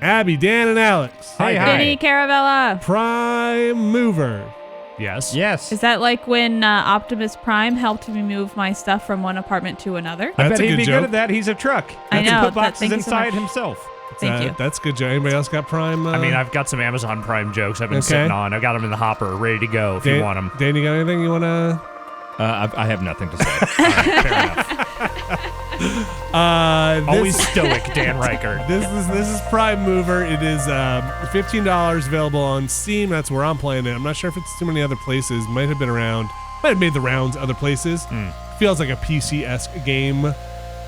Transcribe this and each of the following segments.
Abby, Dan, and Alex. Hi. Vinny Caravella. Prime Mover. Yes. Is that like when Optimus Prime helped me move my stuff from one apartment to another? I That's bet a he'd good be joke. good at that. He's a truck. I He can know, put but boxes thank you so inside much. himself. Thank you. That's good joke. Anybody else got Prime? I mean, I've got some Amazon Prime jokes I've been sitting on. I've got them in the hopper, ready to go if you want them. Dan, you got anything you want to? I have nothing to say. All right, fair enough. Always stoic, Dan Reichert. This is Prime Mover. It is $15 available on Steam. That's where I'm playing it. I'm not sure if it's too many other places. Might have been around. Might have made the rounds other places. Feels like a PC-esque game.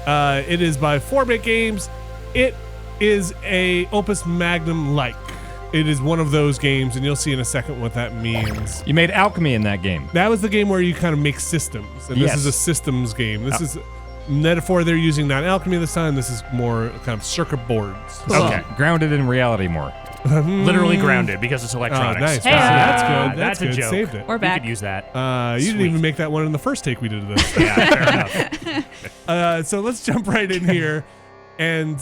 It is by 4-Bit Games. It is a Opus Magnum-like. It is one of those games, and you'll see in a second what that means. You made alchemy in that game. That was the game where you kind of make systems, and this is a systems game. This is metaphor they're using, not alchemy this time. This is more kind of circuit boards. Cool. Okay. Grounded in reality more. Literally grounded because it's electronics. Oh, nice. Hey, That's good. That's a good. joke. Saved it. We're You back. could use that. You didn't Sweet. even make that one in the first take we did of this. Yeah, fair enough. So let's jump right in here, and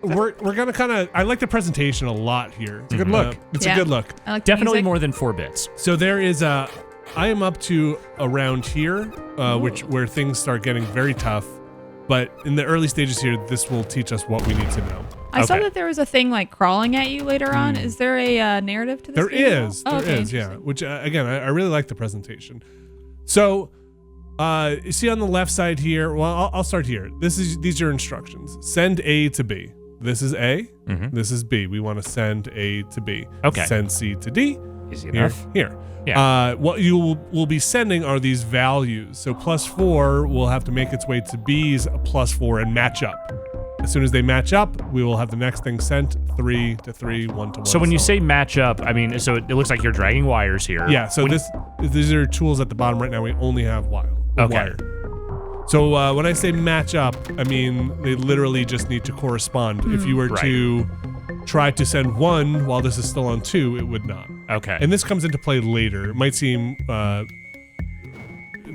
we're gonna kind of. I like the presentation a lot here. It's a good look. It's Yeah. a good look. I like the Definitely music. more than 4 bits. So there is I am up to around here, where things start getting very tough. But in the early stages here, this will teach us what we need to know. I saw Okay. that there was a thing like crawling at you later on. Is there a narrative to this There game at all? is, Oh, okay, yeah. interesting. Which again, I really like the presentation. So, you see on the left side here. Well, I'll start here. These are instructions. Send A to B. This is A. This is B. We want to send A to B. Okay. Send C to D. Easy Here. enough. Here. Yeah. What you will be sending are these values. So +4 will have to make its way to B's +4 and match up. As soon as they match up, we will have the next thing sent 3 to 3, 1 to 1. So when you on. say match up, I mean, so it looks like you're dragging wires here. Yeah, so When- these are tools at the bottom right now. We only have wire. Okay. So when I say match up, I mean they literally just need to correspond. If you were Right. to try to send 1 while this is still on 2, it would not. Okay. And this comes into play later. It might seem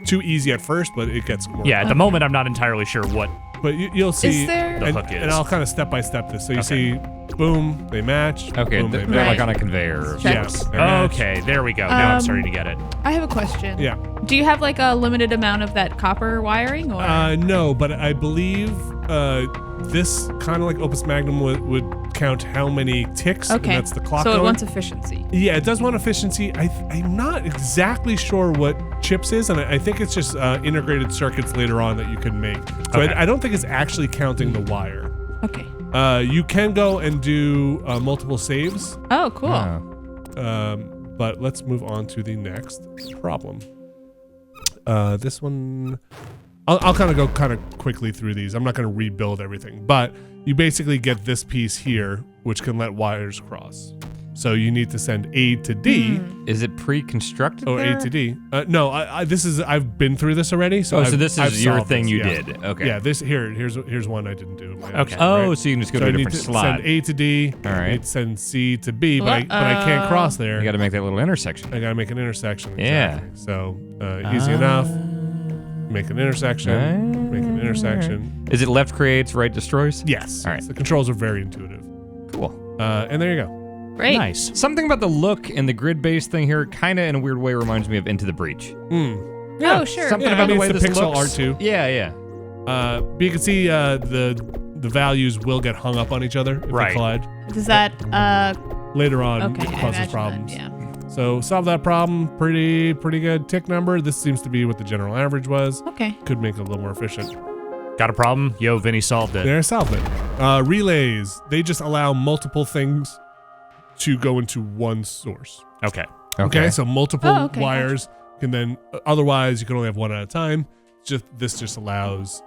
too easy at first, but it gets more. yeah, at the moment, I'm not entirely sure what. But you'll see. Is there- The hook is. And I'll kind of step by step this. So you Okay. see, boom, they match. Okay, boom, they're they match. like on a conveyor. Of Check. sorts. Yes. they match. Okay, there we go. Now I'm starting to get it. I have a question. Yeah. Do you have like a limited amount of that copper wiring, or No, but I believe this kind of like Opus Magnum would count how many ticks. okay? And that's the clock. So it going. wants efficiency. Yeah, it does want efficiency. I'm not exactly sure what chips is, and I think it's just integrated circuits later on that you can make. So Okay. I don't think it's actually counting the wire. Okay. You can go and do multiple saves, Oh, cool. but let's move on to the next problem. This one, I'll kind of go quickly through these. I'm not going to rebuild everything, but you basically get this piece here, which can let wires cross. So you need to send A to D. Is it pre-constructed Or there? A to D. No, I've been through this already. So So this I've is your solved thing this, you yeah. did. Okay. Yeah, here's one I didn't do. in my Okay. other Oh, one, right? so you can just go So to I a need different to slot. send A to D. All right. I need to send C to B, but I can't cross there. You got to make that little intersection. I gotta make an intersection. Yeah. Exactly. So easy enough. Make an intersection. Make an intersection. Is it left creates, right destroys? Yes. All right. The controls are very intuitive. Cool. And there you go. Great. Nice. Something about the look and the grid-based thing here kind of in a weird way reminds me of Into the Breach. Oh, sure. Something Yeah, about I mean, the way it's the this pixel looks. art too. Yeah, yeah. But you can see the values will get hung up on each other if Right. they collide. Does that Later on, okay? it I causes imagine problems. That, yeah. So solve that problem. Pretty good tick number. This seems to be what the general average was. Okay. Could make it a little more efficient. Got a problem? Yo, Vinny solved it. There, I solved it. Relays. They just allow multiple things to go into one source. Okay. Okay, so multiple Oh, okay, wires can then. Otherwise, you can only have one at a time. This just allows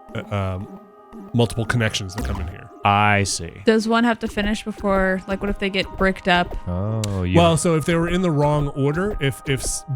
multiple connections that come in here. I see. Does one have to finish before? Like, what if they get bricked up? Oh, you. Well, so if they were in the wrong order, if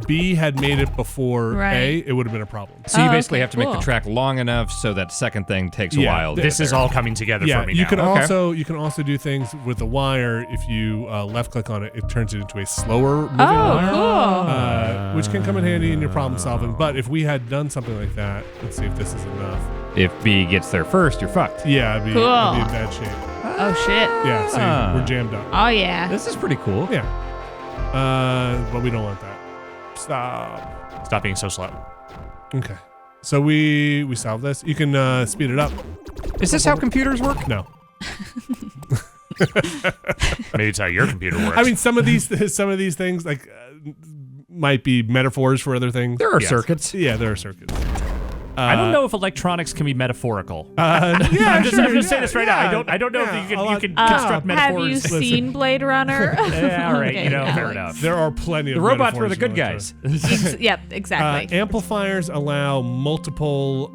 B had made it before Right. A, it would have been a problem. so you Oh, basically okay, have to make the cool. track long enough so that second thing takes a Yeah, while. to This get is there. all coming together Yeah, for me you now. can Okay. also do things with the wire. If you left click on it, it turns it into a slower moving Oh, wire. cool. Which can come in handy in your problem solving. But if we had done something like that, let's see if this is enough. If B gets there first, you're fucked. Yeah, I'd be in Cool. bad shape. Oh shit. Yeah, see, Ah. we're jammed up. Oh yeah. This is pretty cool. Yeah. But we don't want that. Stop. Stop being so slow. Okay. So we solved this. You can speed it up. Is this how computers work? No. Maybe it's how your computer works. I mean, some of these things like might be metaphors for other things. There are Yes. circuits. Yeah, there are circuits. I don't know if electronics can be metaphorical. Yeah, I'm just sure, saying this right yeah, now. I don't know yeah, if you a lot- can Have construct you metaphors. seen Blade Runner? Yeah, all right. Okay, You know, yeah. fair enough. There are plenty of The robots were metaphors the good in guys. Yep, exactly. Amplifiers allow multiple.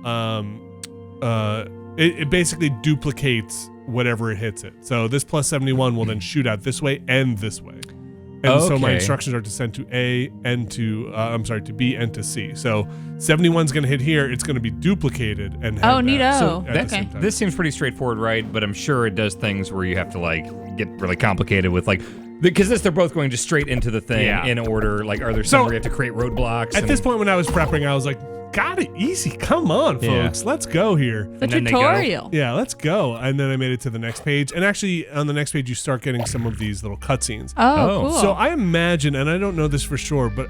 It basically duplicates whatever it hits it. So this plus 71 will then shoot out this way and this way. And so my Okay. instructions are to send to A and to to B and to C. So 71's going to hit here. It's going to be duplicated and head Oh, back neato. So at the Okay. same time. This seems pretty straightforward, right? But I'm sure it does things where you have to like get really complicated with like because they're both going just straight into the thing Yeah. in order. Like, are there some So, where you have to create roadblocks? At this point when I was prepping, I was like, got it easy. Come on, Yeah. folks. Let's go here. the and then they go. tutorial. Yeah, let's go. And then I made it to the next page. And actually, on the next page, you start getting some of these little cutscenes. Oh, cool. So I imagine, and I don't know this for sure, but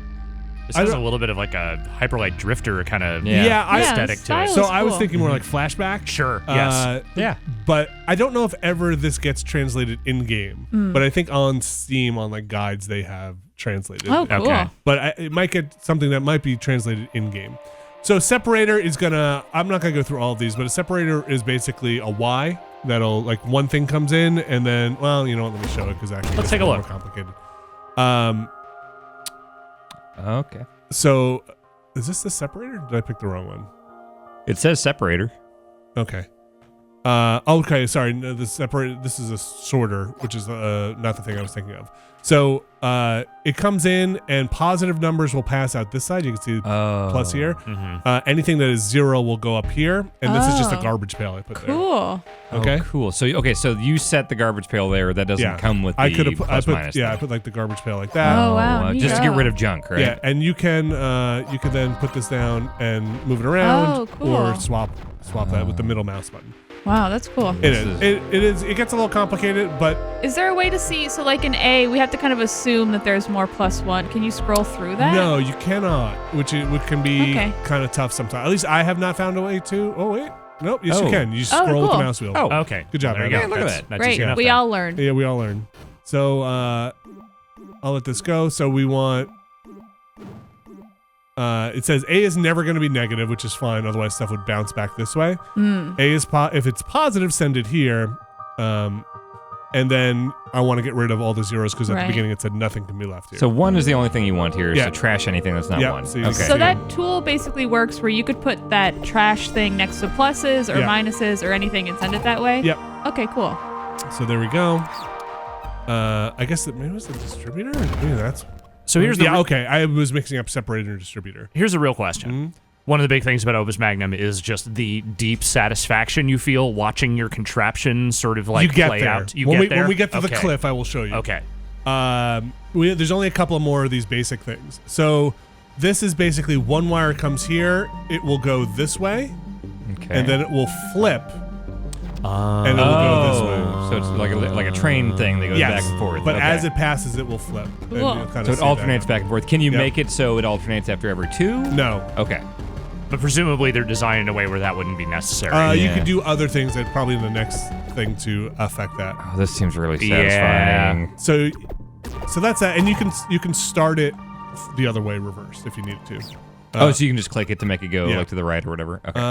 This I has a don't- little bit of like a Hyperlight Drifter kind of Yeah. I, Yeah, aesthetic to style it. is so I was cool. thinking more like flashback. Sure. Yes. Yeah. But I don't know if ever this gets translated in game. But I think on Steam, on like guides, they have translated. Oh, cool. Okay. But it might get something that might be translated in game. So separator is gonna. I'm not gonna go through all of these, but a separator is basically a Y that'll like one thing comes in and then well, you know what? Let me show it because actually Let's it's take a more look. complicated. Okay. So is this the separator? Did I pick the wrong one? It says separator. Okay. Okay, sorry. No, the separator. This is a sorter, which is not the thing I was thinking of. So it comes in, and positive numbers will pass out this side. You can see plus here. Anything that is 0 will go up here, and this is just a Oh. garbage pail I put there. Cool. Okay. Oh, cool. So you set the garbage pail there. That doesn't Yeah. come with the I could have. I plus put. minus. Yeah, I thing. put like the garbage pail like that. Oh, wow. Just to neat. get rid of junk, right? Yeah, and you can then put this down and move it around, Oh, cool. or swap that with the middle mouse button. Wow, that's cool. It is. It is. It gets a little complicated, but Is there a way to see? So, like in A, we have to kind of assume that there's more +1. Can you scroll through that? no, you cannot. Which can be Okay. kind of tough sometimes. At least I have not found a way to. Oh wait, nope. Yes, you Oh. can. You just Oh, scroll with the cool. mouse wheel. Oh. Okay. Good job, There you man. go. Yeah, look at That's- that. that's Great. easy enough We then. all learned. Yeah, we all learn. So I'll let this go. So we want. It says A is never going to be negative, which is fine. Otherwise, stuff would bounce back this way. A is if it's positive, send it here. And then I want to get rid of all the zeros because at Right. the beginning it said nothing can be left here. So 1 is the only thing you want here. Yeah. So trash anything that's not Yeah, 1. so you Okay. can So see- that tool basically works where you could put that trash thing next to pluses or Yeah. minuses or anything and send it that way? Yep. Okay, cool. So there we go. I guess maybe it was the distributor. Maybe that's. So here's the yeah. Okay, I was mixing up separator and distributor. here's a real question. One of the big things about Opus Magnum is just the deep satisfaction you feel watching your contraption sort of like you get play there. out. When we get to the Okay. cliff, I will show you. Okay. There's only a couple more of these basic things. So this is basically one wire comes here. It will go this way, Okay. and then it will flip, and it will go this way. So it's like a train thing that goes Yes, back and forth. but Okay. as it passes, it will flip. And Cool. you'll kinda So it see that. alternates back and forth. Can you Yep. make it so it alternates after every 2? No. Okay. But presumably they're designed in a way where that wouldn't be necessary. You Yeah. could do other things that probably in the next thing to affect that. Oh, this seems really Yeah. satisfying. So that's that, and you can start it the other way, reversed if you need to. So you can just click it to make it go yeah. like to the right or whatever. Okay.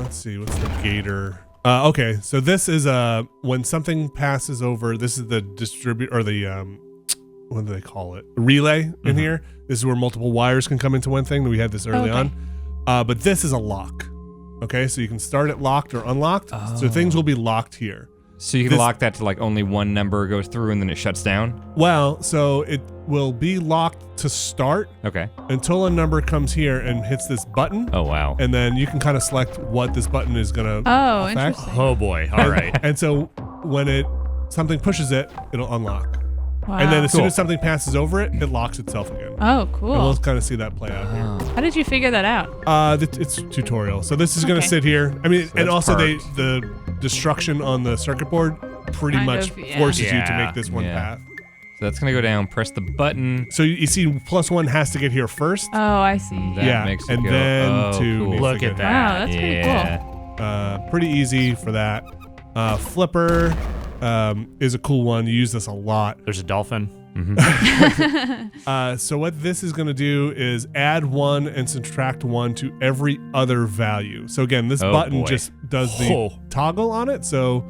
Let's see, what's the gator? Okay, so this is when something passes over. This is the distribute or the what do they call it? Relay in here. This is where multiple wires can come into one thing. We had this early Okay. on, but this is a lock. Okay, so you can start it locked or unlocked. So things will be locked here. So you can this- lock that to like only one number goes through and then it shuts down. Well, so it will be locked to start Okay. until a number comes here and hits this button. Oh wow. And then you can kind of select what this button is gonna Oh, affect. interesting. Oh boy. All right. And so when something pushes it, it'll unlock. Wow. And then as soon Cool. as something passes over it, it locks itself again. Oh, And cool. we'll kind of see that play out here. How did you figure that out? It's tutorial. So this is gonna Okay. sit here. I mean, and that's also parked. the destruction on the circuit board pretty Kind much of, yeah. forces you to Yeah. make this one Yeah. path. So that's gonna go down. Press the button. So you see, +1 has to get here first. Oh, I see. That yeah, makes it and go. then Oh, 2 cool. needs Look to at get that. Wow, that's pretty Yeah. cool. Pretty easy for that. Flipper is a cool one. You use this a lot. There's a dolphin. So what this is going to do is add 1 and subtract 1 to every other value. So again, this Oh, button boy. just does the Oh. toggle on it. So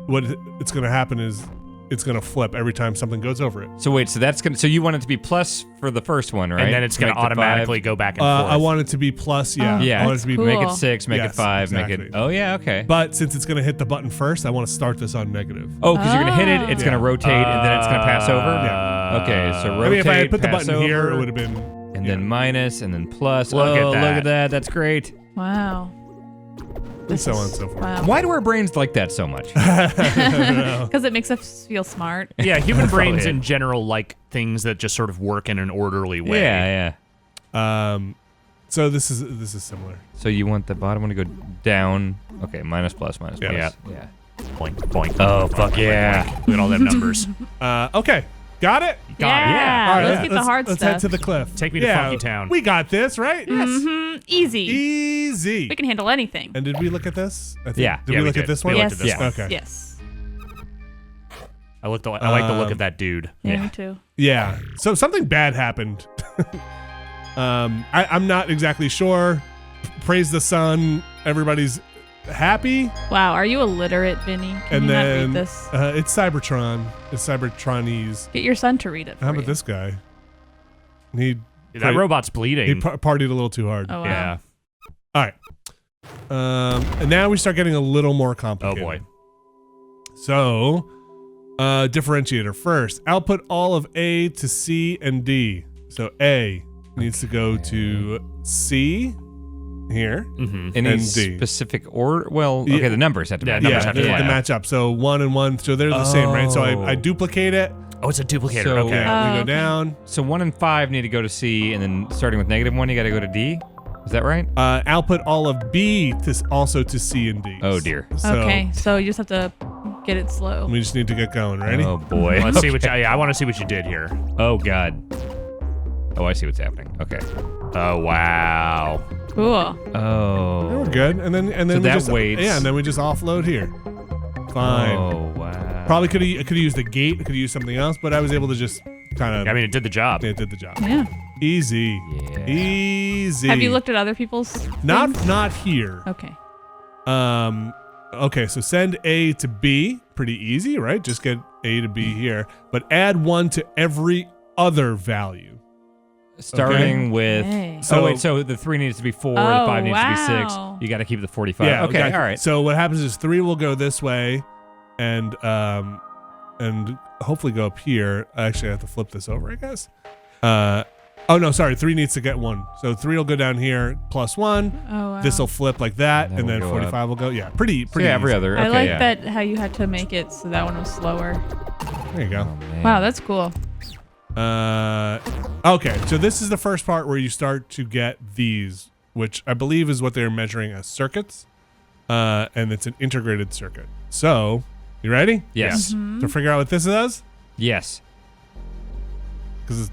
what it's going to happen is it's going to flip every time something goes over it. So wait, so that's gonna. So you want it to be plus for the first one, right? And then it's going Make to the automatically five. go back and forth. I want it to be plus. Yeah. Oh, Yeah. I want it to be Cool. Make it 6. Make Yes, it 5. Make exactly. it. Oh yeah. Okay. But since it's going to hit the button first, I want to start this on negative. Oh, because you're gonna hit it. It's Yeah. gonna rotate, and then it's gonna pass over. Yeah. Okay. So rotate. I mean, if I had put the pass button here, over, it would have been. And yeah. then minus, and then plus. Look at Look that. at that. That's great. Wow. And so on and so forth. Wow. Why do our brains like that so much? Because it makes us feel smart. Yeah, human Probably brains it. in general like things that just sort of work in an orderly way. Yeah. So this is similar. So you want the bottom one to go down. Okay. Minus, plus, minus, Yeah. plus. Yeah. Boink, boink. Oh, fuck yeah. Look at all them numbers. Okay, got it. Got it. Yeah. All right, Let's get the hard let's stuff. head to the cliff. Take me to Funky Town. We got this, right? Mhm. Easy. Easy. We can handle anything. And did we look at this? I think, Yeah. Did Yeah, we we look at did. this We one? looked at Yes. this Okay. Yes. I like the look of that dude. Yeah, me too. Yeah. So something bad happened. I'm not exactly sure. Praise the sun. Everybody's happy. Wow, are you illiterate, Vinny? Can And you then not read this? it's Cybertron. It's Cybertronese. Get your son to read it. How for about you. this guy? He That robot's bleeding. he partied a little too hard. Oh, wow. Yeah. All right. And now we start getting a little more Oh complicated. boy. So, differentiator first. Output all of A to C and D. So A needs to go to C here. Mm-hmm. Any And D. specific order? Well, Yeah. okay, the numbers have to Yeah, match. numbers Yeah, have to they line up. match up. So 1 and 1, so they're the same, right? So I Oh. duplicate it. Oh, it's a duplicator. So- okay. Yeah, we go okay. down. So 1 and 5 need to go to C, and then starting with -1, you got to go to D. Is that right? Output all of B also to C and D. Oh, dear. So Okay, so you just have to get it slow. we just need to get going. Ready? Oh boy. Let's see what you, I want to see what you did here. Oh god. Oh, I see what's happening. Okay. Oh wow. Cool. Oh. We're good. And then So we that just waits. Yeah, and then we just offload here. Fine. Oh wow. Probably could have used the gate. Could have used something else, but I was able to just kind of. I mean, it did the job. it did the job. Yeah. Easy. Yeah. Easy. Have you looked at other people's? Not things? not here. Okay. Okay, so send A to B. Pretty easy, right? Just get A to B here, but add 1 to every other value. Starting with. Okay. So- oh wait, so the 3 needs to be 4, the Oh, 5 needs to be wow. 6. You got to keep the 45. Yeah. Okay. All right. So what happens is 3 will go this way, and hopefully go up here. Actually, I have to flip this over, I guess. Oh no, sorry. 3 needs to get 1. So 3 will go down here plus 1. Oh wow. This will flip like that, That and will then go 45 will go. Yeah, pretty. So yeah, every easy. other. I Okay, like yeah. that how you had to make it so that one was slower. There you go. Oh, man. Wow, that's cool. Okay, so this is the first part where you start to get these, which I believe is what they're measuring as circuits, and it's an integrated circuit. So, you ready? Yes. To figure out what this is? Yes. Because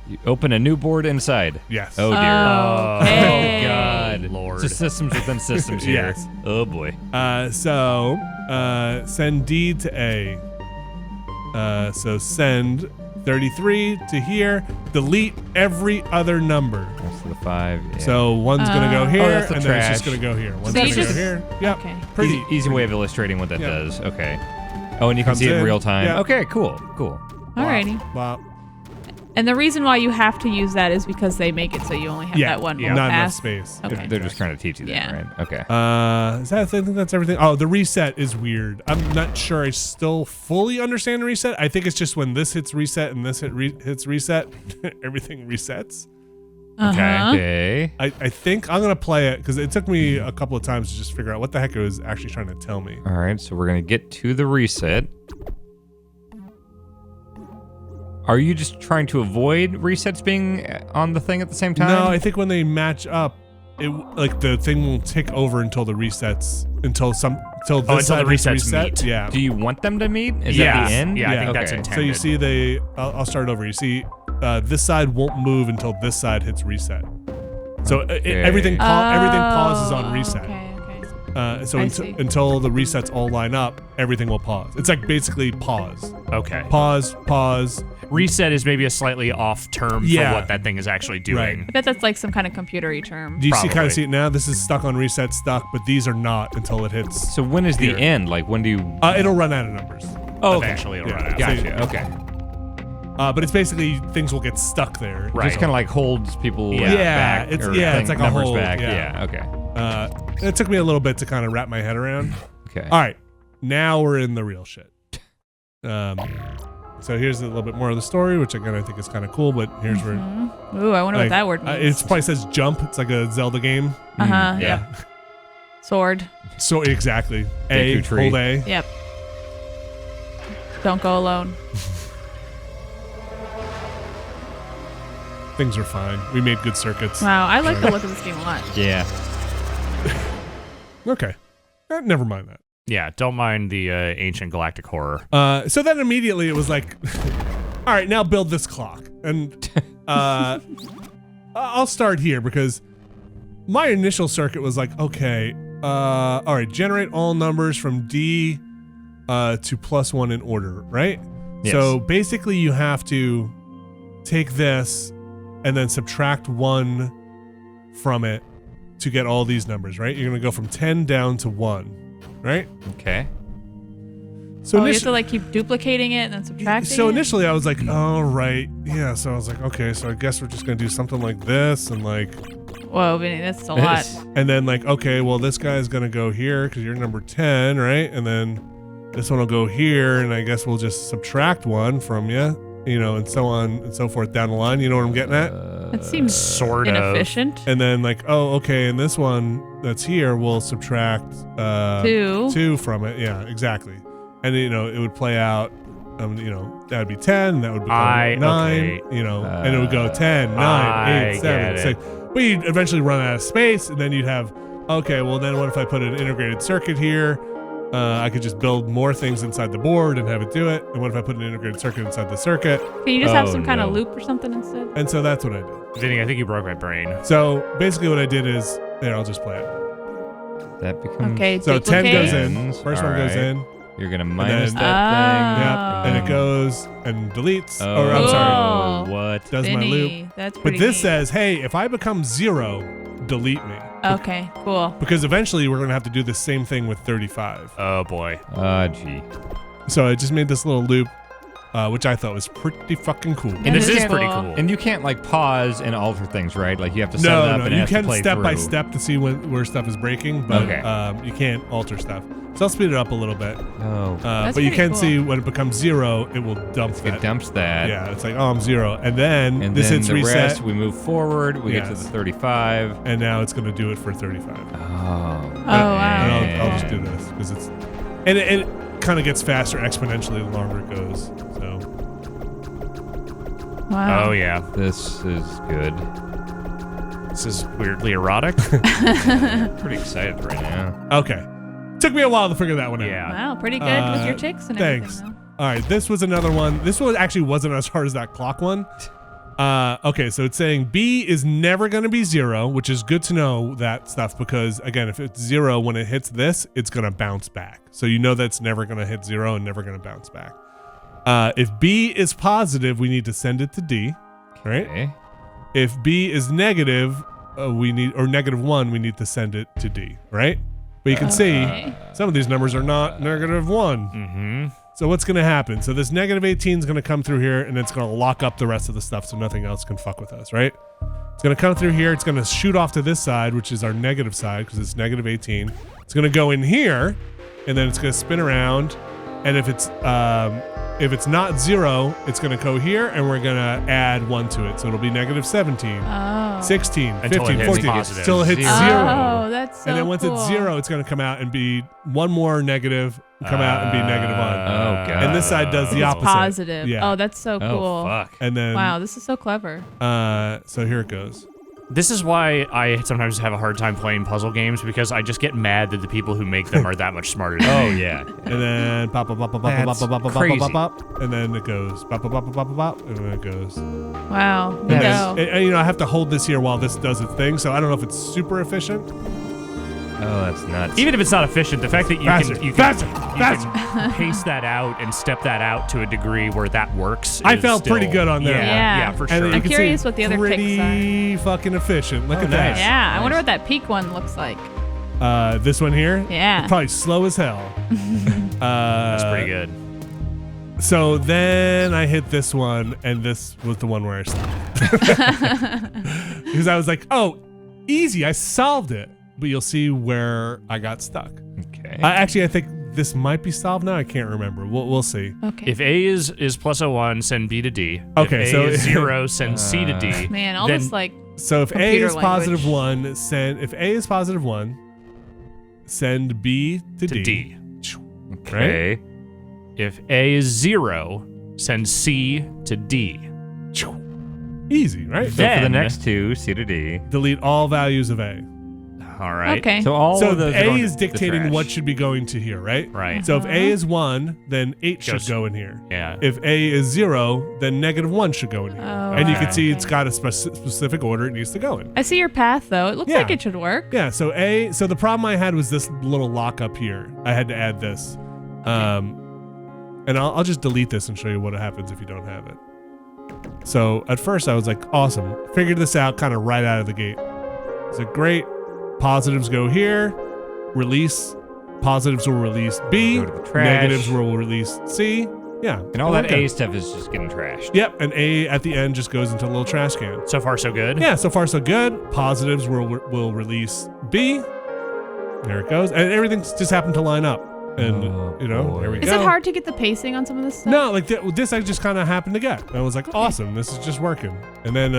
You open a new board inside. yes. Oh dear. Okay. Oh god. Lord. So systems within systems here. Yes. Oh boy. So send D to A. So send 33 to here. Delete every other number. That's the 5. Yeah. So one's gonna go Oh, here, that's the and then it's just trash. gonna go here. One's So gonna you go just- here. Yep. Okay. Pretty easy way of illustrating what that Yeah. does. Okay. Oh, and you can Comes see it in in. real time. Yeah. Okay, cool. Cool. Alrighty. Wow. And the reason why you have to use that is because they make it so you only have Yeah, that one not more enough pass. space. Okay. They're just trying to teach you that, Yeah. right? Okay. I think that's everything. Oh, the reset is weird. I'm not sure I still fully understand the reset. I think it's just when this hits reset and this hits reset, everything resets. Uh-huh. Okay. I think I'm going to play it because it took me a couple of times to just figure out what the heck it was actually trying to tell me. All right, so we're going to get to the reset. Are you just trying to avoid resets being on the thing at the same time? No, I think when they match up, like the thing won't tick over until the resets until this until the side hits resets reset. meet. Yeah. Do you want them to meet? Is Yeah. that the end? Yeah, I think okay. that's intended. So you see I'll start over. You see this side won't move until this side hits reset. So everything pauses on reset. Okay. So I see. until the resets all line up, everything will pause. It's like basically pause. Okay. Pause. Reset is maybe a slightly off term Yeah. for what that thing is actually doing. Right. I bet that's like some kind of computery term. Do you kind Probably. of see it now? This is stuck on reset stuck, but these are not until it hits. So when is the Here. end? Like when do you? It'll run out of numbers. Oh, okay. Eventually it'll Yeah. run out. Gotcha. Okay. But it's basically things will get stuck there. Right. Just kind of like holds people Yeah. back. It's- or yeah, it's like a numbers hold, back. yeah. Okay. It took me a little bit to kind of wrap my head around. Okay. All right, now we're in the real shit. So here's a little bit more of the story, which again I think is kind of cool. But here's where Ooh, I wonder like, what that word means. it probably says jump. It's like a Zelda game. Uh-huh. yeah. Yep. Sword. So exactly. Deku Tree. Hold A. Yep. Don't go alone. Things are fine. We made good circuits. Wow, I like the look of this game a lot. Yeah. Okay. Never mind that. Yeah, don't mind the ancient galactic horror. So then immediately it was like, all right, now build this clock. And I'll start here because my initial circuit was like, okay, all right, generate all numbers from D to +1 in order, right? Yes. So basically you have to take this and then subtract 1 from it to get all these numbers, right? You're going to go from 10 down to 1, right? Okay. So You have to like keep duplicating it and then subtracting So it? initially I was like, oh, right. Yeah. So I was like, okay, so I guess we're just going to do something like this and like, Whoa, Vinny, that's a lot. and then like, okay, well, this guy's going to go here because you're number 10, right? And then this one will go here and I guess we'll just subtract 1 from you, you know, and so on and so forth down the line. You know what I'm getting at? That seems Sort of. inefficient. And then like, oh, okay, and this one that's here will subtract 2 from it. Yeah, exactly. And you know, it would play out. You know, that would be 10. That would become 9. okay. You know, and it would go 10, 9, 8, 7, 6. But you'd eventually run out of space, and then you'd have. Okay, well then, what if I put an integrated circuit here? I could just build more things inside the board and have it do it. And what if I put an integrated circuit inside the circuit? Can you just have Oh, some kind of no. loop or something instead? And so that's what I did. Vinny, I think you broke my brain. So basically, what I did is, here, I'll just play it. That becomes. Okay, So 10 duplicate. goes in. Tens, First one goes alright. in. You're gonna minus then- that thing. Yep. And it Oh. goes and deletes. Oh, Or I'm sorry, Oh. What? does my Vinny, loop. that's But pretty this neat. says, hey, if I become 0, delete me. Okay, cool. Because eventually we're going to have to do the same thing with 35. Oh boy. Gee. So I just made this little loop, which I thought was pretty fucking cool. And this That is is pretty cool. cool. And you can't like pause and alter things, right? Like you have to set it No, up no, and it you has to can play step by through. step to see where stuff is breaking, but Okay. you can't alter stuff. So I'll speed it up a little bit. Oh. That's But you pretty can cool. see when it becomes 0, it will dump It that. dumps that. Yeah, it's like, oh, I'm 0. And then And this then hits the reset, rest, we move forward. We get to Yes. the 35. and now it's going to do it for 35. Oh. Oh, And wow. I'll just do this because it's, and it kind of gets faster exponentially the longer it goes. So Wow. Oh yeah. This is good. This is weirdly erotic. Pretty excited right now. okay, took me a while to figure that one out. Yeah. Wow, pretty good with your ticks and Thanks. everything. All right, this was another one. This one actually wasn't as hard as that clock one. Okay, so it's saying B is never going to be 0, which is good to know that stuff because, again, if it's 0, when it hits this, it's going to bounce back. So you know that's never going to hit 0 and never going to bounce back. If B is positive, we need to send it to D, right? Okay. If B is negative, we need, or -1, we need to send it to D, right? But you can see Okay. some of these numbers are not -1. Mm-hmm. So what's going to happen? So this -18 is going to come through here, and it's going to lock up the rest of the stuff so nothing else can fuck with us, right? It's going to come through here. It's going to shoot off to this side, which is our negative side because it's -18. It's going to go in here, and then it's going to spin around. And if it's not 0, it's going to go here, and we're going to add 1 to it. So it'll be -17, Oh. 16, Until it 15, hits 14, positive. till it hits 0. Oh, that's so And then once cool. it's 0, it's going to come out and be 1 more negative, and come out and be -1. Oh, God. And this side does the It's opposite. positive. Yeah. Oh, that's so cool. Oh, fuck. And then, Wow, this is so clever. so here it goes. This is why I sometimes have a hard time playing puzzle games because I just get mad that the people who make them are that much smarter than Oh me. yeah. And then pop, pop, pop, pop, pop, That's pop, pop, pop, crazy. pop, pop, pop, and then it goes pop, pop, pop, pop, pop, pop, and then it goes. Wow. And, No. and, you know, I have to hold this here while this does its thing, so I don't know if it's super efficient. Oh, that's nuts. Even if it's not efficient, the fact that you Faster, can faster, can pace that out and step that out to a degree where that works. I is felt pretty still- good on that. Yeah. for And sure. then you I'm can curious see what the other ticks pretty fucking efficient. Look at that. nice. Yeah, I wonder what that peak one looks like. This one here, Yeah. probably slow as hell. That's pretty good. So then I hit this one, and this was the one where I stopped. Because I was like, oh, easy, I solved it. But you'll see where I got stuck. Okay. Actually, I think this might be solved now. I can't remember. We'll see. Okay. If A is plus a 1, send B to D. Okay, if A so- is 0, send C to D. Man, all then this like So if A Computer is positive language. 1, send. If A is positive 1, send B to to D. D. Okay. If A is 0, send C to D. Easy, right? So for the Then- next two, C to D. Delete all values of A. All right. okay. So all So of those are A going is to the dictating trash. what should be going to here, right? Right. So if A is 1, then 8 should Goes- go in here. Yeah. If A is 0, then -1 should go in here. Oh, And you okay. can see it's got a specific order it needs to go in. I see your path though. It looks Yeah. like it should work. Yeah, so the problem I had was this little lock up here. I had to add this. And I'll just delete this and show you what happens if you don't have it. So at first I was like, awesome. Figured this out kind of right out of the gate. It's like, great. Positives go here. Release. Positives will release B. Go to the trash. Negatives will release C. Yeah. And all that Okay. A stuff is just getting trashed. Yep, and A at the end just goes into a little trash can. So far, so good. Yeah, so far so good. Positives will release B. There it goes, and everything's just happened to line up. And Oh, you know, boy. there we Is go. it hard to get the pacing on some of this stuff? No, like this, I just kind of happened to get. I was like, awesome, this is just working. And then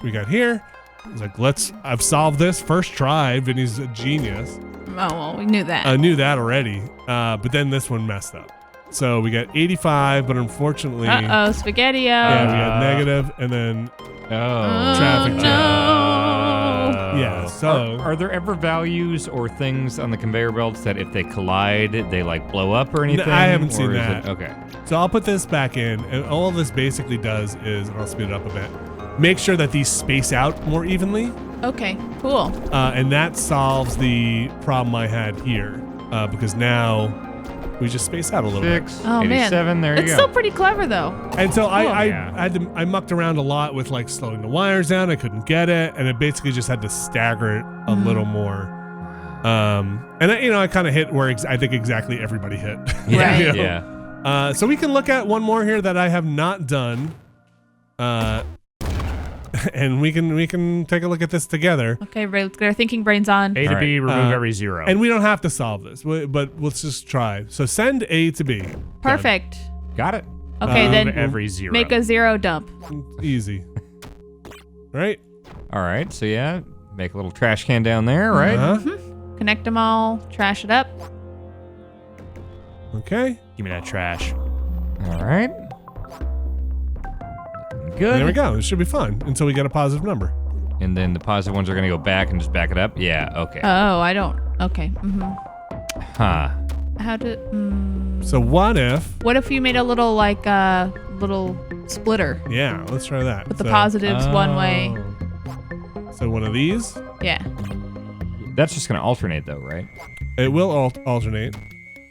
we got here. I was like, I've solved this first try. Vinny's a genius. Oh well, we knew that. I knew that already. But then this one messed up. So we got 85, but unfortunately, Uh-oh, Spaghetti-O. yeah, we got negative, and then Oh. Traffic no. jam. yeah. So Are there ever values or things on the conveyor belts that if they collide, they like blow up or anything? I haven't seen Or is that. Okay. So I'll put this back in, and all this basically does is, and I'll speed it up a bit, make sure that these space out more evenly, Okay, cool. and that solves the problem I had here, because now we just space out a little bit. 6, Oh, man. 87, there you It's go. still pretty clever though. And so I yeah. had to, I mucked around a lot with like slowing the wires down. I couldn't get it, and it basically just had to stagger it a little more. And I kind of hit where I think exactly everybody hit. Yeah. You know? Yeah. So we can look at one more here that I have not done, and we can take a look at this together. Okay, let's get our thinking brains on. A to All B, right. remove every 0. And we don't have to solve this, but let's just try. So send A to B. Perfect. Got it. Okay, remove then every 0. make a 0 dump. Easy. Right? All right. So yeah, make a little trash can down there, right? Uh-huh. Connect them all, trash it up. Okay. Give me that trash. All right. Good. There we go. It should be fun until we get a positive number. And then the positive ones are going to go back and just back it up. Yeah. Okay. Oh, I don't. Okay. Huh. How to? So what if? What if you made a little little splitter Yeah, let's try that. with the So- positives one way? So one of these. Yeah. That's just going to alternate though, right? It will alternate.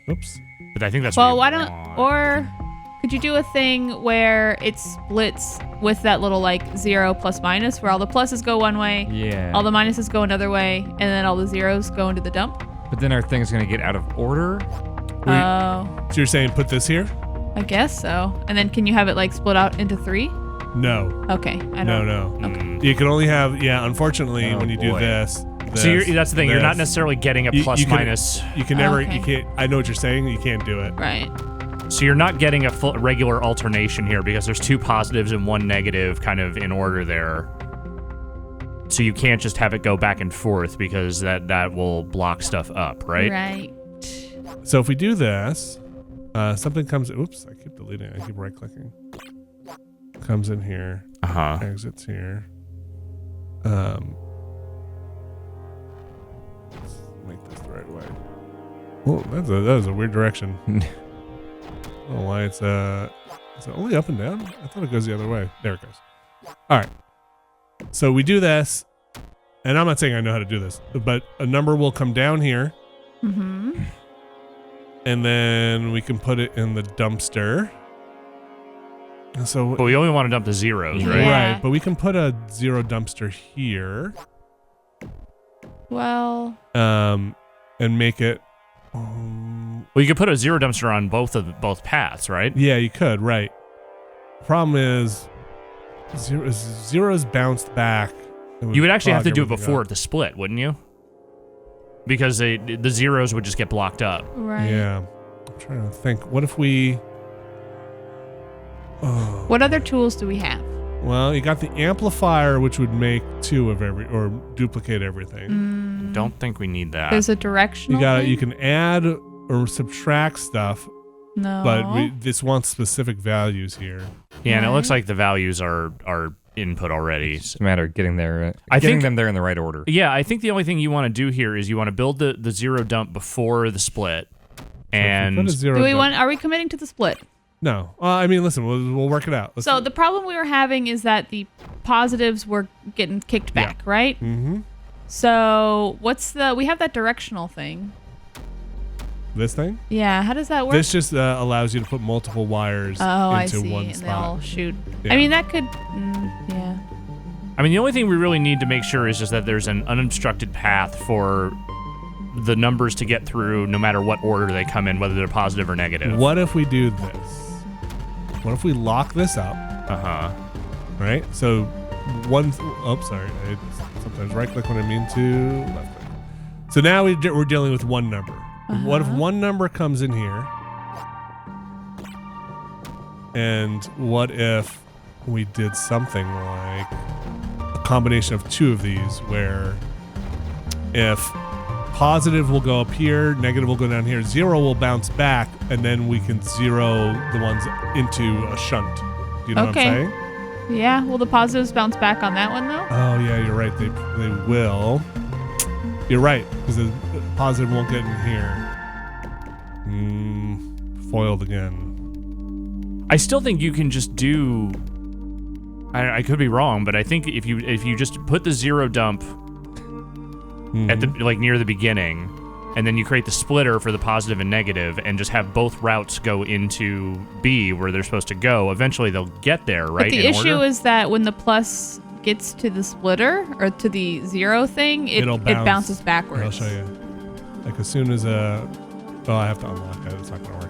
Oops. But I think that's Well, what why you don't? want. Or could you do a thing where it splits with that little like 0 plus minus, where all the pluses go one way, Yeah. all the minuses go another way, and then all the zeros go into the dump? But then our thing's going to get out of order. Oh, So you're saying put this here? I guess so. And then can you have it like split out into 3? No. Okay. I No, don't. no. Okay. You can only have, Oh, unfortunately, when you do boy. this. So that's the thing. You're not this. necessarily getting a You- plus you can- minus. You can never, Okay. you can't, I know what you're saying. You can't do it. Right. So you're not getting a full regular alternation here because there's 2 positives and 1 negative kind of in order there. So you can't just have it go back and forth because that will block stuff up, right? Right. So if we do this, something comes, oops, I keep deleting it. I keep right clicking. Comes in here, Uh-huh. exits here. Let's make this the right way. Oh, that was a weird direction. I don't know why it's is it only up and down? I thought it goes the other way. There it goes. All right. So we do this, and I'm not saying I know how to do this, but a number will come down here, Mm-hmm. and then we can put it in the dumpster. And so But we only want to dump the zeros, right? Yeah. right, but we can put a zero dumpster here, Well, and make it. Well, you could put a zero dumpster on both paths, right? Yeah, you could. Right. Problem is, zeros bounced back. You would actually have to do it everything before up. the split, wouldn't you? Because the zeros would just get blocked up. right. Yeah. I'm trying to think. What if we? Oh. What other tools do we have? Well, you got the amplifier, which would make two of every or duplicate everything. Don't think we need that. There's a directional. You thing? can add or subtract stuff, No. but this wants specific values here. Yeah, and it looks Right. like the values are input already. It's a matter of getting there, I getting think- them there in the right order. Yeah, I think the only thing you want to do here is you want to build the zero dump before the split, So if we put a and zero Do we down- want? Are we committing to the split? No. I mean, listen. We'll work it out. So the problem we were having is that the positives were getting kicked Yeah. back, right? Mm-hmm. So we have that directional thing. This thing. Yeah, how does that work? This just allows you to put multiple wires oh, I into see. one And they spot. all shoot. Yeah. I mean, that could. Yeah. I mean the only thing we really need to make sure is just that there's an unobstructed path for the numbers to get through, no matter what order they come in, whether they're positive or negative. What if we do this? What if we lock this up? Right? So sorry. I sometimes right click when I mean to left click. So now we're dealing with one number. What if one number comes in here? And what if we did something like a combination of two of these where if positive will go up here, negative will go down here, zero will bounce back, and then we can zero the ones into a shunt. Do you know Okay. what I'm saying? Yeah. Will the positives bounce back on that one though? Oh yeah, you're right. They will. You're right because the positive won't get in here. Foiled again. I still think you can just do. I could be wrong, but I think if you just put the zero dump at the near the beginning, and then you create the splitter for the positive and negative, and just have both routes go into B where they're supposed to go. Eventually, they'll get there, right? But the in issue order? is that when the plus gets to the splitter or to the zero thing, it It'll bounce. bounces backwards. I'll show you. Like as soon as oh, I have to unlock it. It's not gonna work.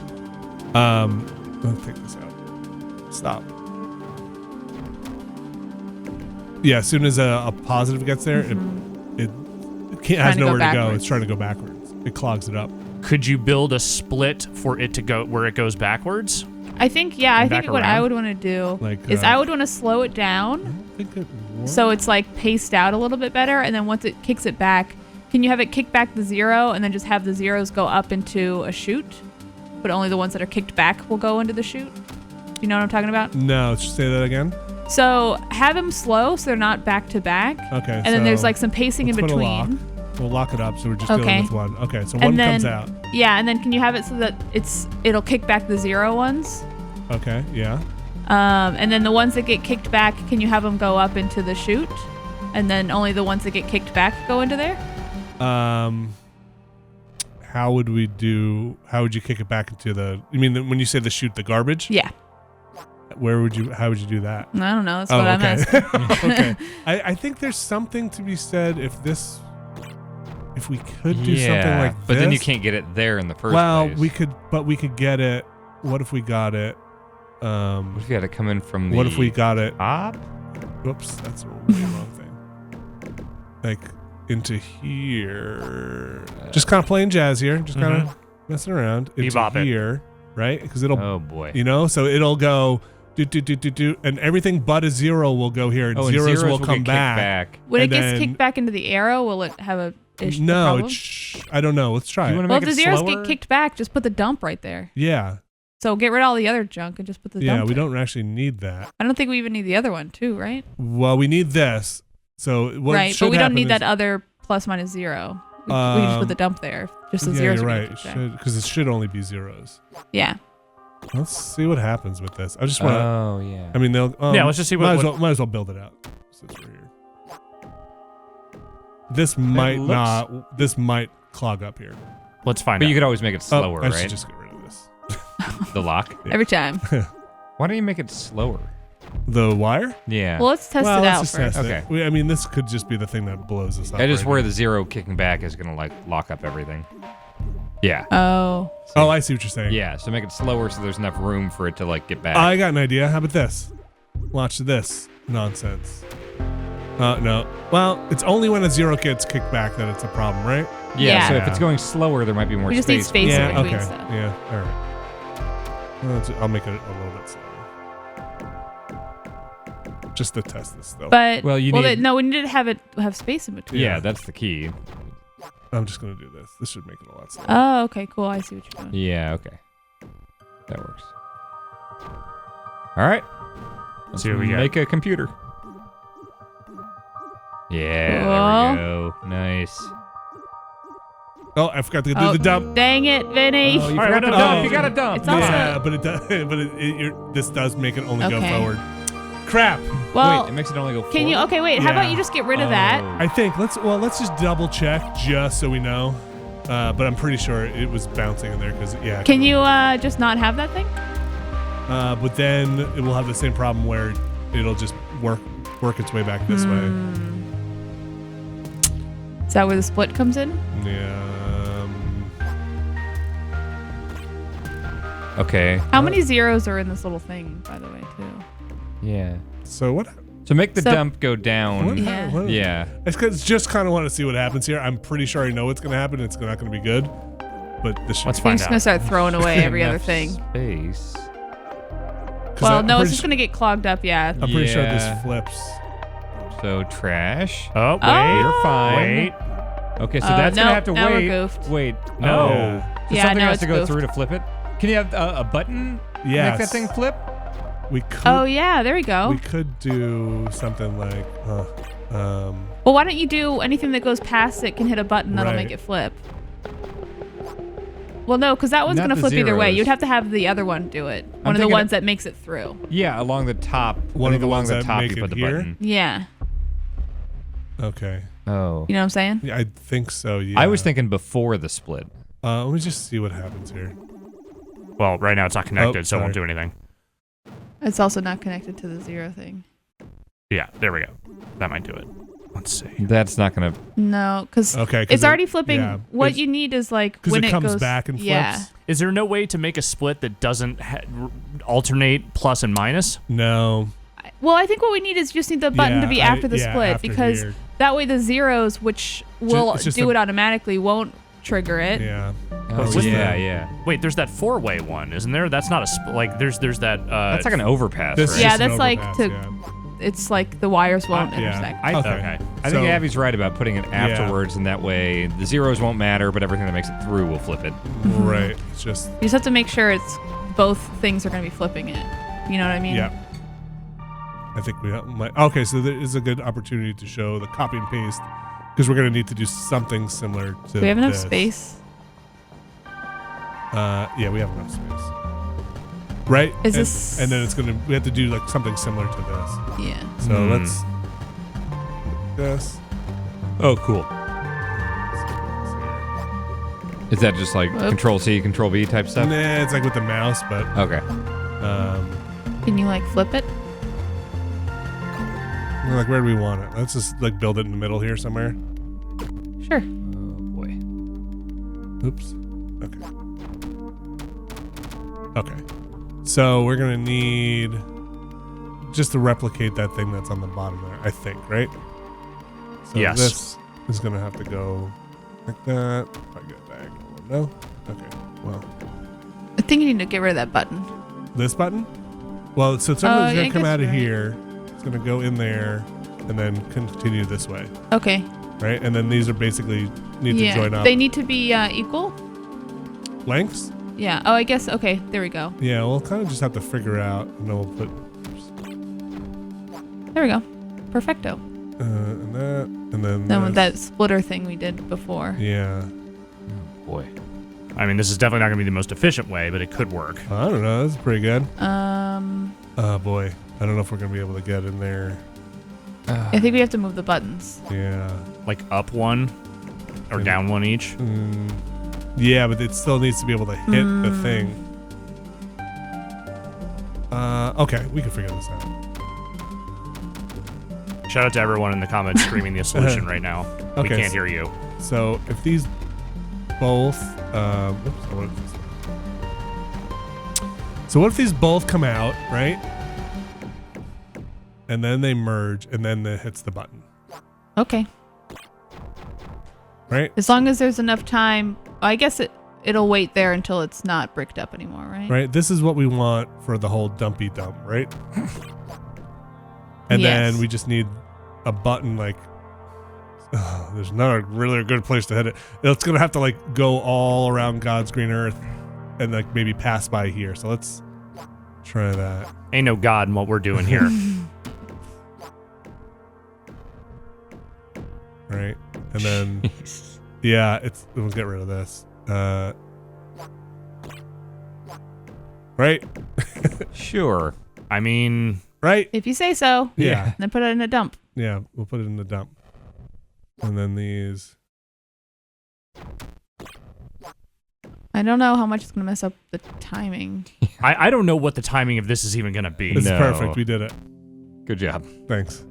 Let's take this out. Stop. Yeah, as soon as a positive gets there, it has to go nowhere to go. backwards. It's trying to go backwards. It clogs it up. Could you build a split for it to go where it goes backwards? I think, yeah, I And think back what I around? would want to do Like, is I would want to slow it I down don't think it works. so it's like paced out a little bit better, and then once it kicks it back, can you have it kick back the zero and then just have the zeros go up into a chute, but only the ones that are kicked back will go into the chute? You know what I'm talking about? No, say that again. So have them slow so they're not back to back. Okay. And then there's so like some pacing in let's put a lock. between. We'll lock it up so we're just Okay. dealing with one. Okay, so And one then, comes out. Yeah, and then can you have it so that it'll kick back the zero ones? Okay, yeah. And then the ones that get kicked back, can you have them go up into the chute? And then only the ones that get kicked back go into there? How would you kick it back into the, you mean when you say the chute, the garbage? Yeah. How would you do that? I don't know. That's what I'm asking. Okay. I think there's something to be said if we could do something like this. but then you can't get it there in the first place. we could get it. What if we got it? What if you had to come in from the What if we got it? top? Whoops, that's the wrong thing. Like into here. Just kind of playing jazz here. Just kind of messing around. Into Bebop it. here, right? Because it'll, Oh boy. so it'll go do, and everything but a zero will go here, and and zeros will get come kicked back. When it And gets then- kicked back into the arrow, will it have a issue? No, problem? I don't know. Let's try You it. wanna Well, if make the it zeros slower? get kicked back, just put the dump right there. Yeah, So get rid of all the other junk and just put the yeah. dump We there. don't actually need that. I don't think we even need the other one too, right? Well, we need this. So what right, should but we don't happen need is- that other plus minus 0. We can just put the dump there. Just the Yeah, zeros you're are right. gonna kick back. Because it should only be zeros. Yeah. Let's see what happens with this. I just want to. Oh yeah. I mean, they'll. Yeah, let's just see might what- might as well build it out since we're here. This might looks- not. This might clog up here. Let's find but out. you could always make it slower, I right? should just get rid of this. The lock. Every time. Why don't you make it slower? The wire. Yeah. Well, let's test well, it let's out just first. test Okay. it. I mean, this could just be the thing that blows us up. I just right where now. the 0 kicking back is gonna like lock up everything. Yeah. Oh. Oh, I see what you're saying. Yeah. So make it slower so there's enough room for it to like get back. I got an idea. How about this? Watch this nonsense. No. Well, it's only when a 0 gets kicked back that it's a problem, right? yeah. So Yeah. if it's going slower, there might be more We just need space. space in Yeah. between Okay. stuff. Yeah. All right. I'll make it a little bit slower. Just to test this, though. But Well, you need- no, we need to have space in between. Yeah, that's the key. I'm just gonna do this. This should make it a lot slower. Oh, okay, cool. I see what you're doing. Yeah. Okay. That works. All right. Let's see what we got. make a computer. Yeah. Cool. There we go. Nice. Oh, I forgot to do Oh, the dump. Dang it, Vinny. Oh, you All right, forgot to what dump. about- You got to dump. It's also- Yeah, but it does. But this does make it only go Okay. forward. Crap. well, Wait, it makes it only go can you? forward? Okay, wait. How Yeah. about you just get rid of that? Oh. I think let's just double check just so we know. But I'm pretty sure it was bouncing in there because yeah. Can you just not have that thing? But then it will have the same problem where it'll just work its way back this Is that where the split comes in? way. Yeah. Okay. How many zeros are in this little thing, by the way, too? Yeah. So what? So make the So- dump go down. What? Yeah. What- Yeah. It's just kind of want to see what happens here. I'm pretty sure I know what's going to happen. It's not going to be good. But this should. Let's I'm find just gonna out. start throwing away every other Enough thing. Space. 'cause Well, I'm no, it's pretty just gonna get clogged up. Yeah. I'm pretty sure this Yeah. flips. So trash. Oh, wait. Oh. You're fine. Wait. Okay, so Oh, that's no, gonna have to now we're wait. goofed. Wait. No. Yeah. So Yeah, something now has it's to go goofed. through to flip it. Can you have a button Yes. make that thing flip? We could. Oh yeah, there we go. We could do something like. Well, why don't you do anything that goes past it can hit a button that'll Right. make it flip? Well, no, because that one's Not gonna the flip either way. zeros. You'd have to have the other one do it. One of the thinking- ones that makes it through. Yeah, along the top. One I of think the along ones the that top make you it put the here? button. Yeah. Okay. Oh. You know what I'm saying? Yeah, I think so. Yeah. I was thinking before the split. Let me just see what happens here. Well, right now it's not connected, Oh, so it won't do sorry. anything. It's also not connected to the zero thing. Yeah, there we go. That might do it. Let's see. That's not gonna. No, because Okay. 'cause it's already flipping. yeah, What it's- you need is like 'cause when it comes goes back and flips. Yeah. Is there no way to make a split that doesn't alternate plus and minus? No. Well, I think what we need is just need the button to be after the split after because here. that way the zeros, which will it's just do a- it automatically, won't trigger it. Yeah. Oh, what's yeah, the- yeah. Wait, there's that four-way one, isn't there? That's not a like. There's that. That's like an overpass, This right? is Yeah, just an that's like overpass, to- yeah. It's like the wires won't yeah. intersect. Okay. Okay. I So- think Abby's right about putting it afterwards, and that way the zeros won't matter, but everything that makes it through will flip it. Right. It's just. You just have to make sure it's both things are going to be flipping it. You know what I mean? Yeah. I think we might. Okay, so there is a good opportunity to show the copy and paste because we're going to need to do something similar to. Do we have enough this. space? Yeah, we have enough space. Right. Is and, this- And then it's gonna. We have to do like something similar to this. Yeah. So let's. This. Oh, cool. Is that just like Whoop. Control C, Control V type stuff? Nah, it's like with the mouse, but Okay. Can you like flip it? we're like, where do we want it? Let's just like build it in the middle here somewhere. Sure. Oh boy. Oops. Okay. Okay. So we're gonna need just to replicate that thing that's on the bottom there, I think, right? So Yes. this is gonna have to go like that. If I get diagonal, no. Okay. Well, I think you need to get rid of that button. this button. Well, so something's yeah, I gonna come guess out of you're right. here. It's gonna go in there, and then continue this way, Okay. right? And then these are basically need to Yeah. join up. They need to be equal. Lengths. Yeah. Oh, I guess. Okay. There we go. Yeah, we'll kind of just have to figure out, and then we'll put. There we go. Perfecto. and that, and then Then with this. that splitter thing we did before. Yeah. Boy. I mean, this is definitely not going to be the most efficient way, but it could work. I don't know. This is pretty good. Um, Oh boy. I don't know if we're gonna be able to get in there. I think we have to move the buttons. Yeah. Like up one or down one each. Yeah, but it still needs to be able to hit the thing. Okay, we can figure this out. Shout out to everyone in the comments screaming the solution right now. We Okay, can't hear you. So if these both, so what if these both come out, right? And then they merge, and then it hits the button, Okay. right? As long as there's enough time, I guess it'll wait there until it's not bricked up anymore, right? Right. This is what we want for the whole dumpy dump, right? And Yes. then we just need a button like. There's not a really good place to hit it. It's gonna have to like go all around God's green earth, and like maybe pass by here. So let's try that. Ain't no God in what we're doing here. Right. And then yeah, we'll get rid of this. Right. Sure. I mean, Right. If you say so. Yeah. Then put it in a dump. Yeah. We'll put it in the dump. And then these. I don't know how much it's going to mess up the timing. I don't know what the timing of this is even going to be. This is No. perfect. We did it. Good job. Thanks.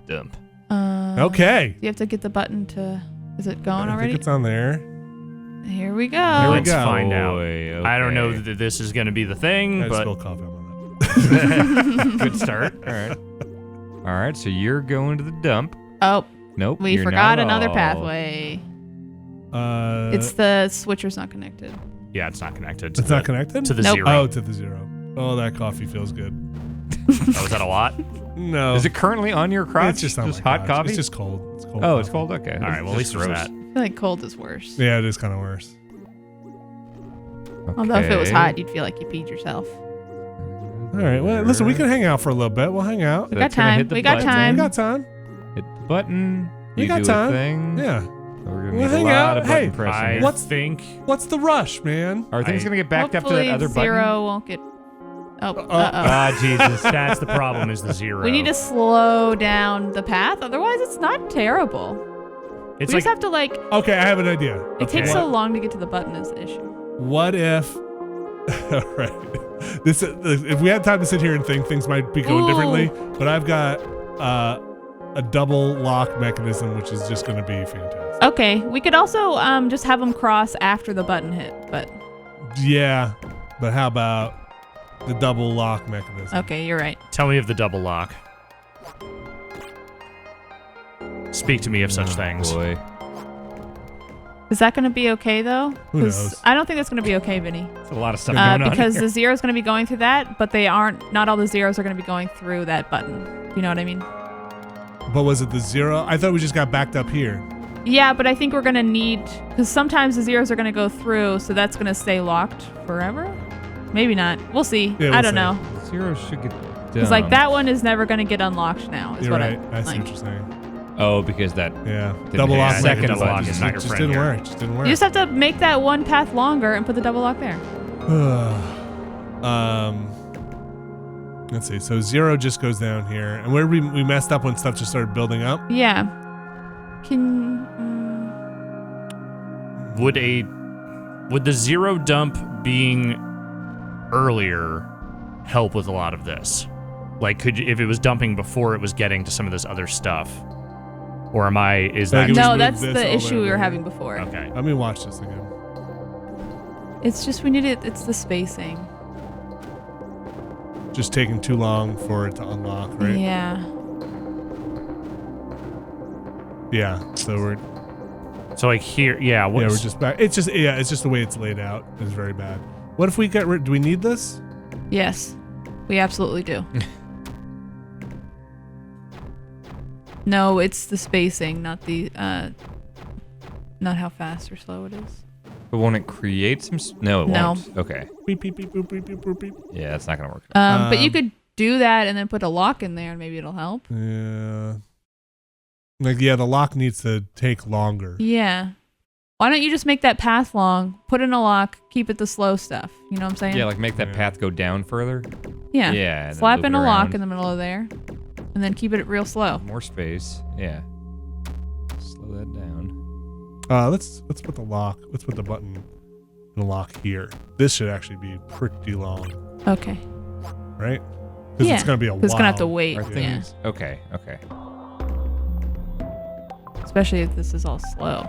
Dump. Okay. You have to get the button to... Is it going I already? think it's on there. Here we go. Here we Let's go. find out. Boy, I don't know okay. that this is going to be the thing, I but spilled coffee on that. good start. All right. All right. So you're going to the dump. Oh, Nope. we you're forgot not another all. pathway. It's the switcher's not connected. Yeah, it's not connected. To It's the, not connected? to the Nope. zero. Oh, to the zero. Oh, that coffee feels good. Oh, is that a lot? No. Is it currently on your crotch? It's just on my hot crotch. coffee? It's just cold. It's cold. Oh, it's coffee. cold? Okay. All right, well, at least there's that. I feel like cold is worse. Yeah, it is kind of worse. Although if it was Okay. hot, you'd feel like you peed yourself. All right. Well, listen, we can hang out for a little bit. We'll hang out. We That's got gonna time. hit the We got button. We time. got time. Hit the button. We You got do time. A thing. Yeah. We're gonna We'll need a hang lot out. of button Hey, pressing. I here. What's- think What's the rush, man? Are things I- gonna get backed up to Hopefully that other button? zero won't get... Oh, uh-oh. Ah, Jesus, that's the problem. Is the zero. We need to slow down the path. Otherwise, it's not terrible. It's we like just have to, like... Okay, I have an idea. It takes Okay. so long to get to the button is the issue. What if? All right. This, if we had time to sit here and think, things might be going Ooh. differently. But I've got a double lock mechanism, which is just going to be fantastic. Okay, we could also just have them cross after the button hit, but... Yeah, but how about the double lock mechanism? Okay, you're right. Tell me of the double lock. Speak to me of such things. Boy. Is that going to be okay, though? Who 'Cause knows? I don't think that's going to be okay, Vinny. There's a lot of stuff going on Because here. the zero's going to be going through that, but not all the zeros are going to be going through that button. You know what I mean? But was it the zero? I thought we just got backed up here. Yeah, but I think we're going to need... Because sometimes the zeros are going to go through, so that's going to stay locked forever? Maybe not. We'll see. Yeah, I we'll don't see. know. Zero should get Because, like, that one is never going to get unlocked now, is You're what right. I I see like. what you're saying. Oh, because that. Yeah. Didn't Double hit lock that. Second mechanism lock is just, not your just friend didn't here. work. Just didn't work. You just have to make that one path longer and put the double lock there. Let's see. So zero just goes down here, and where we messed up when stuff just started building up. Yeah. Can... Would the zero dump being earlier help with a lot of this? Like, could you, if it was dumping before it was getting to some of this other stuff, or is that Like, No, move that's this the all issue we over were here. having before. okay? Let me watch this again. It's just we need it. It's the spacing. Just taking too long for it to unlock, right? Yeah. Yeah. So we're So like here, yeah. What we're just back. It's just the way it's laid out is very bad. What if we get rid? Do we need this? Yes, we absolutely do. No, it's the spacing, not the not how fast or slow it is. But won't it create some? No, it No. won't. Okay. Beep beep beep boop beep beep boop beep. Yeah, that's not gonna work. But you could do that and then put a lock in there and maybe it'll help. Yeah. Like, yeah, the lock needs to take longer. Yeah. Why don't you just make that path long, put in a lock, keep it the slow stuff? You know what I'm saying? Yeah, like make that path go down further. Yeah. Yeah. and then Slap loop in it a lock around. in the middle of there, and then keep it real slow. More space. Yeah. Slow that down. Let's put the lock. Let's put the button in the lock here. This should actually be pretty long, Okay. right? Because Yeah. it's gonna be a while. It's gonna have to wait. Are Yeah. things okay? Okay. Especially if this is all slow.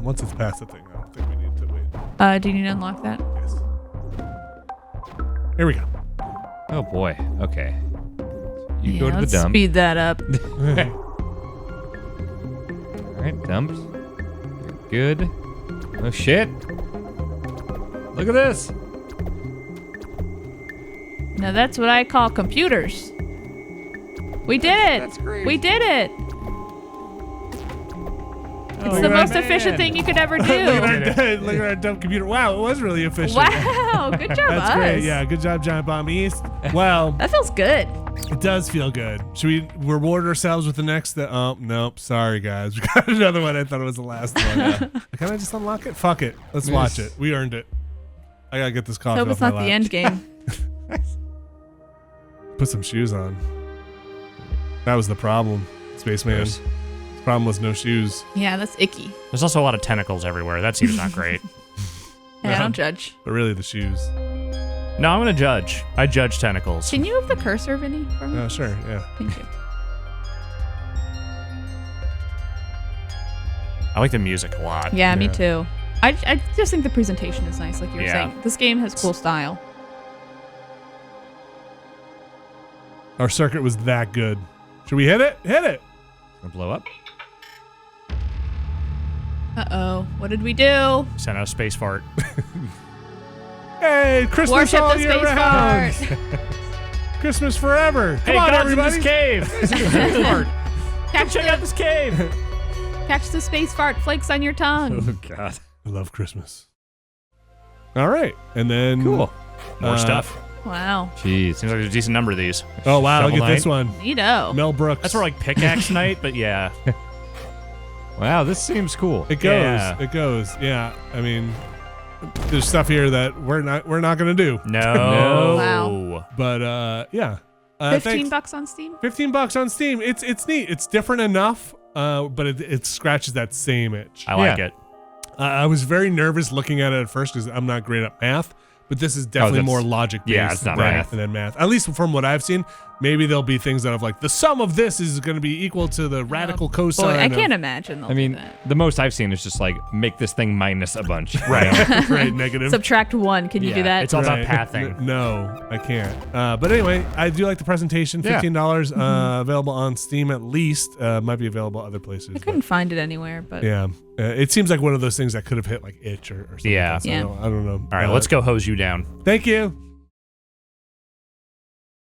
Once it's past the thing, I don't think we need to wait. Do you need to unlock that? Yes. Here we go. Oh boy. Okay. You Yeah, go to the let's dump. speed that up. All right, dumps. You're good. Oh shit. Look at this. Now that's what I call computers. We did it. That's great. We did it. It's look the at most that efficient man. thing you could ever look, at do. look at our dumb computer. Wow, it was really efficient. Wow, good job, That's us. great. Yeah, good job, Giant Bomb East. Well, That feels good. it does feel good. Should we reward ourselves with the next? Oh, nope. Sorry, guys. We got another one. I thought it was the last one. Can I just unlock it? Fuck it. Let's watch it. We earned it. I gotta get this coffee Hope off it's my not the lap. end game. Put some shoes on. That was the problem, Spaceman. Gross. The problem was no shoes. Yeah, that's icky. There's also a lot of tentacles everywhere. That seems not great. Hey, I don't judge. But really the shoes. No, I'm gonna judge. I judge tentacles. Can you move the cursor, Vinny, for me? Oh, sure. Yeah. Thank you. I like the music a lot. Yeah, me Yeah. too. I just think the presentation is nice, like you were Yeah. saying. This game has cool style. Our circuit was that good. Should we hit it? Hit it. Gonna blow up. Uh-oh. What did we do? Send out a space fart. Hey, Christmas Worship all the year space round. fart. Christmas forever. Come Hey, on, God's everybody. in this cave. Space fart. Catch Check out the, this cave. catch the space fart flakes on your tongue. Oh god. I love Christmas. All right. And then Cool. More stuff. Wow. Jeez. Seems like there's a decent number of these. Oh, wow. Shovel Look at this Knight. one. Neato. Mel Brooks. That's more like pickaxe night, but yeah. Wow, this seems cool. It goes. Yeah. It goes. Yeah. I mean, there's stuff here that we're not gonna do. No. Wow. But yeah. 15 bucks on Steam? $15 on Steam. It's neat. It's different enough. But it scratches that same itch. I like Yeah. it. I was very nervous looking at it at first because I'm not great at math. But this is definitely that's- more logic based yeah, it's not math. than math. At least from what I've seen. Maybe there'll be things that have like the sum of this is going to be equal to the radical cosine. Boy, I of- can't imagine they'll I mean, do that. the most I've seen is just like make this thing minus a bunch. Right, right, negative. Subtract 1. Can you do Yeah, that? it's all about Right. pathing. No, I can't. But anyway, I do like the presentation. Yeah. $15 available on Steam at least. Might be available other places. I but couldn't find it anywhere, but yeah, it seems like one of those things that could have hit like itch or something. Yeah. Like that, so Yeah. I don't know. All right, let's go hose you down. Thank you.